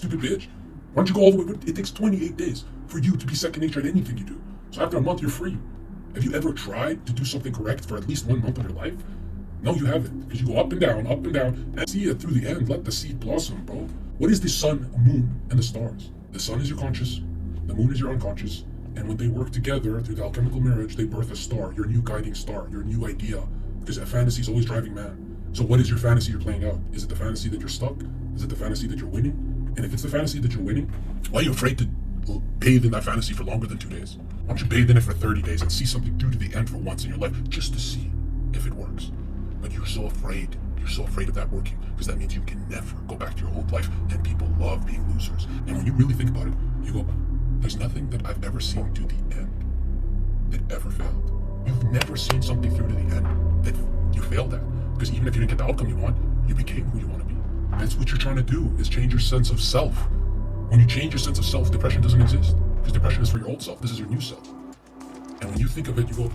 stupid bitch. Why don't you go all the way? It takes 28 days for you to be second nature at anything you do. So after a month, you're free. Have you ever tried to do something correct for at least 1 month of your life? No, you haven't. Because you go up and down, and see it through the end. Let the seed blossom, bro. What is the sun, moon, and the stars? The sun is your conscious, the moon is your unconscious, and when they work together through the alchemical marriage, they birth a star, your new guiding star, your new idea. Because a fantasy is always driving man. So what is your fantasy you're playing out? Is it the fantasy that you're stuck? Is it the fantasy that you're winning? And if it's the fantasy that you're winning, why are you afraid to bathe in that fantasy for longer than 2 days? Why don't you bathe in it for 30 days and see something through to the end for once in your life, just to see if it works? But you're so afraid. You're so afraid of that working, because that means you can never go back to your old life, and people love being losers. And when you really think about it, you go, there's nothing that I've ever seen to the end that ever failed. You've never seen something through to the end that you failed at. Because even if you didn't get the outcome you want, you became who you want to be. That's what you're trying to do, is change your sense of self. When you change your sense of self, depression doesn't exist. Because depression is for your old self. This is your new self. And when you think of it, you go,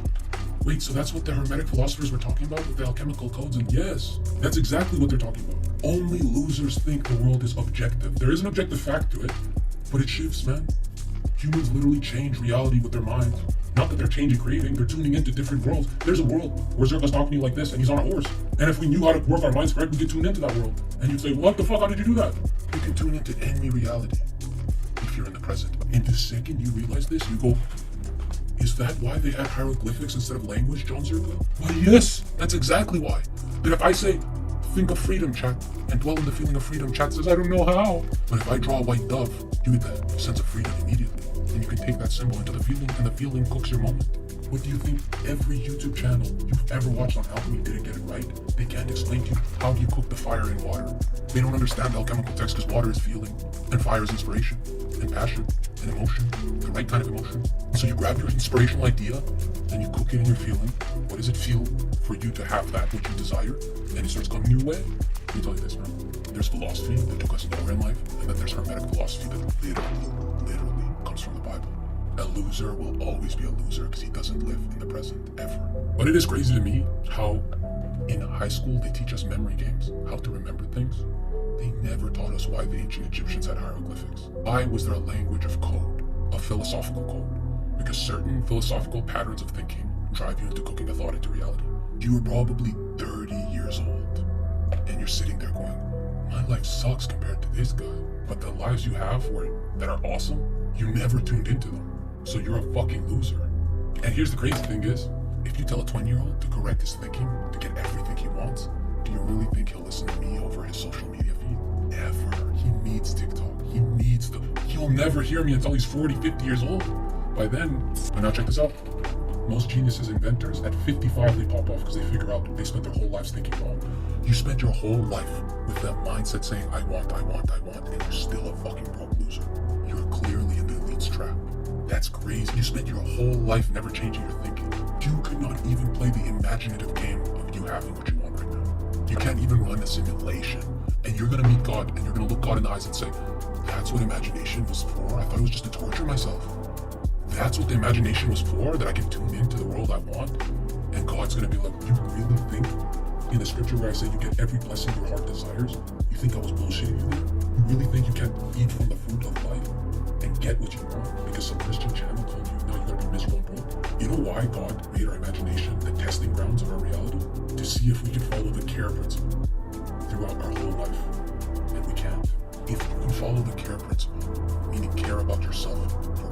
wait, so that's what the Hermetic philosophers were talking about with the alchemical codes? And yes, that's exactly what they're talking about. Only losers think the world is objective. There is an objective fact to it, but it shifts, man. Humans literally change reality with their minds. Not that they're changing, creating, they're tuning into different worlds. There's a world where Zherka's talking to you like this, and he's on a horse. And if we knew how to work our minds correct, we could tune into that world. And you'd say, what the fuck, how did you do that? You can tune into any reality if you're in the present. And the second you realize this, you go, is that why they had hieroglyphics instead of language, Jon Zherka? Why, yes, that's exactly why. That if I say, think of freedom, chat, and dwell in the feeling of freedom, chat says, I don't know how. But if I draw a white dove, you get that sense of freedom immediately. And you can take that symbol into the feeling, and the feeling cooks your moment. What do you think every YouTube channel you've ever watched on alchemy didn't get it right? They can't explain to you how do you cook the fire in water. They don't understand alchemical text because water is feeling, and fire is inspiration, and passion, and emotion, the right kind of emotion. So you grab your inspirational idea, and you cook it in your feeling. What does it feel for you to have that which you desire? And it starts coming your way. Let me tell you this, man. There's philosophy that took us nowhere in life, and then there's Hermetic philosophy that literally comes from the Bible. A loser will always be a loser because he doesn't live in the present, ever. But it is crazy to me how in high school they teach us memory games, how to remember things. They never taught us why the ancient Egyptians had hieroglyphics. Why was there a language of code, a philosophical code? Because certain philosophical patterns of thinking drive you into cooking a thought into reality. You were probably 30 years old, and you're sitting there going, my life sucks compared to this guy. But the lives you have that are awesome, you never tuned into them. So you're a fucking loser. And here's the crazy thing is, if you tell a 20-year-old to correct his thinking, to get everything he wants, do you really think he'll listen to me over his social media feed? Never. He needs TikTok. He'll never hear me until he's 40, 50 years old. By then, but now check this out. Most geniuses, inventors, at 55 they pop off because they figure out they spent their whole lives thinking wrong. You spent your whole life with that mindset saying, I want, and you're still a fucking broke loser. You're clearly in the elite's trap. That's crazy. You spent your whole life never changing your thinking. You could not even play the imaginative game of you having what you want right now. You can't even run a simulation. And you're gonna meet God, and you're gonna look God in the eyes and say, that's what imagination was for? I thought it was just to torture myself. That's what the imagination was for? That I can tune into the world I want? And God's gonna be like, you really think in the scripture where I say you get every blessing your heart desires, you think I was bullshitting you there? You really think you can't eat from the fruit of life and get what you want because some Christian channel told you now you gotta be miserable and broke? You know why God made our imagination the testing grounds of our reality? To see if we can follow the care principle throughout our whole life. And we can't. If you can follow the care principle, meaning care about yourself for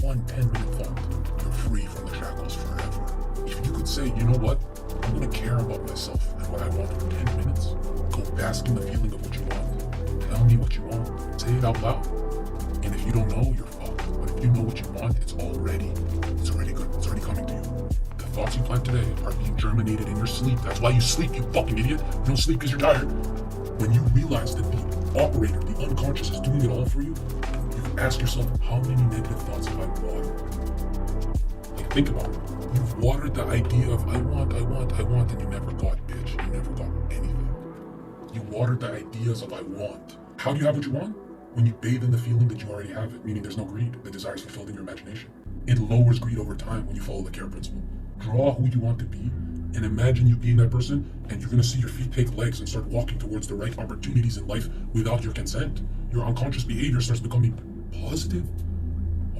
one 10-minute thought, you're free from the shackles forever. If you could say, you know what? I'm gonna care about myself and what I want for 10 minutes. Go bask in the feeling of what you want. Tell me what you want. Say it out loud. And if you don't know, you're fucked. But if you know what you want, it's already good. It's already coming to you. The thoughts you plant today are being germinated in your sleep. That's why you sleep, you fucking idiot. You don't sleep because you're tired. When you realize that the operator, the unconscious, is doing it all for you, you can ask yourself, how many negative thoughts have I watered? Like, think about it. You've watered the idea of I want, and you never got, bitch. You never got anything. You watered the ideas of I want. How do you have what you want? When you bathe in the feeling that you already have it, meaning there's no greed. The desire is fulfilled in your imagination. It lowers greed over time when you follow the care principle. Draw who you want to be, and imagine you being that person, and you're gonna see your feet take legs and start walking towards the right opportunities in life without your consent. your unconscious behavior starts becoming positive.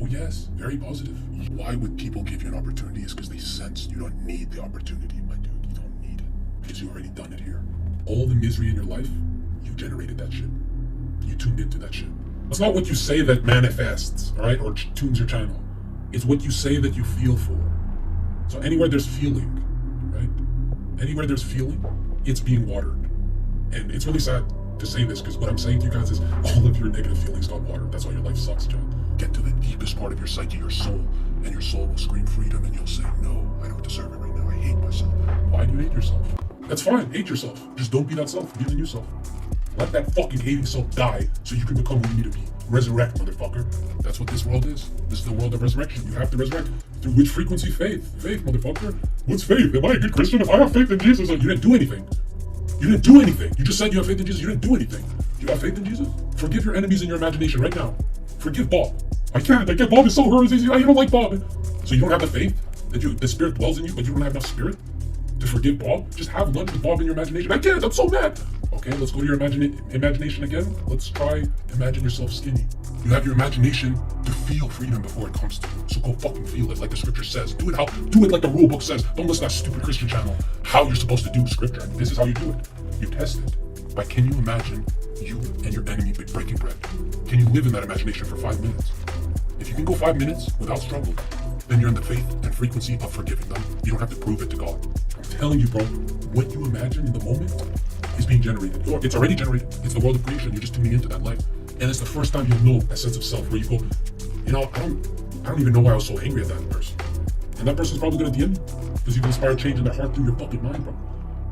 Oh yes, very positive. Why would people give you an opportunity? Is because they sense you don't need the opportunity, my dude. You don't need it. Because you already done it here. All the misery in your life, you generated that shit. You tuned into that shit. It's not what you say that manifests, all right, or tunes your channel. It's what you say that you feel for. So anywhere there's feeling, right? Anywhere there's feeling, it's being watered. And it's really sad to say this, because what I'm saying to you guys is all of your negative feelings got watered. That's why your life sucks, John. Get to the deepest part of your psyche, your soul, and your soul will scream freedom, and you'll say, no, I don't deserve it right now. I hate myself. Why do you hate yourself? That's fine, hate yourself. Just don't be that self, be the new self. Let that fucking hating self die so you can become who you need to be. Resurrect, motherfucker. That's what this world is. This is the world of resurrection. You have to resurrect. Through which frequency? Faith. Faith, motherfucker. What's faith? Am I a good Christian if I have faith in Jesus? You didn't do anything. You didn't do anything. You just said you have faith in Jesus. You didn't do anything. You have faith in Jesus? Forgive your enemies in your imagination right now. Forgive Bob. I can't. Bob is so hurt. You don't like Bob. So you don't have the faith that the spirit dwells in you, but you don't have enough spirit to forgive Bob? Just have lunch with Bob in your imagination. I can't. I'm so mad. Okay, let's go to your imagination again. Let's try imagine yourself skinny. You have your imagination to feel freedom before it comes to you. So go fucking feel it like the scripture says. Do it like the rule book says. Don't listen to that stupid Christian channel. How you're supposed to do scripture. This is how you do it. You test it. By can you imagine you and your enemy breaking bread? Can you live in that imagination for 5 minutes? If you can go 5 minutes without struggle, then you're in the faith and frequency of forgiving them. You don't have to prove it to God. I'm telling you, bro, what you imagine in the moment is being generated. Or it's already generated. It's the world of creation. You're just tuning into that life. And it's the first time you'll know a sense of self where you go, you know, I don't even know why I was so angry at that person. And that person's probably gonna DM you. Because you can inspire change in their heart through your fucking mind, bro.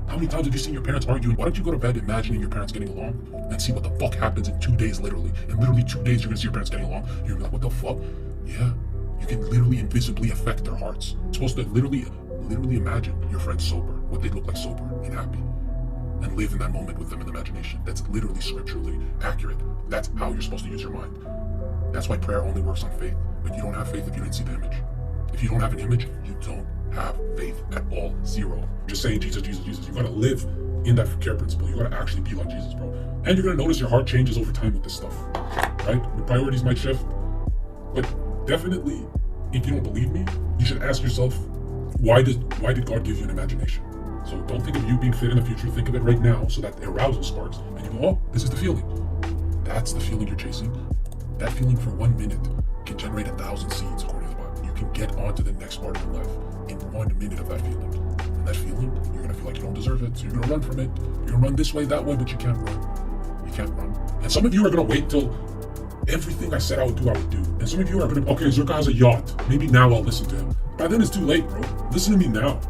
How many times have you seen your parents arguing? Why don't you go to bed imagining your parents getting along and see what the fuck happens in 2 days, literally? In literally 2 days, you're gonna see your parents getting along. You're gonna be like, what the fuck? Yeah. You can literally invisibly affect their hearts. You're supposed to literally imagine your friends sober, what they look like sober and happy, and live in that moment with them in imagination. That's literally scripturally accurate. That's how you're supposed to use your mind. That's why prayer only works on faith. But you don't have faith if you didn't see the image. If you don't have an image, you don't have faith at all. Zero. Just saying Jesus, Jesus, Jesus. You gotta live in that care principle. You gotta actually be like Jesus, bro. And you're gonna notice your heart changes over time with this stuff, right? Your priorities might shift. But definitely, if you don't believe me, you should ask yourself, why did God give you an imagination? So don't think of you being fit in the future. Think of it right now so that the arousal sparks. And you go, oh, this is the feeling. That's the feeling you're chasing. That feeling for 1 minute can generate 1,000 seeds, according to the Bible. You can get on to the next part of your life in 1 minute of that feeling. And that feeling, you're going to feel like you don't deserve it. So you're going to run from it. You're going to run this way, that way, but you can't run. You can't run. And some of you are going to wait till everything I said I would do, And some of you are going to, okay, Zherka has a yacht. Maybe now I'll listen to him. By then it's too late, bro. Listen to me now.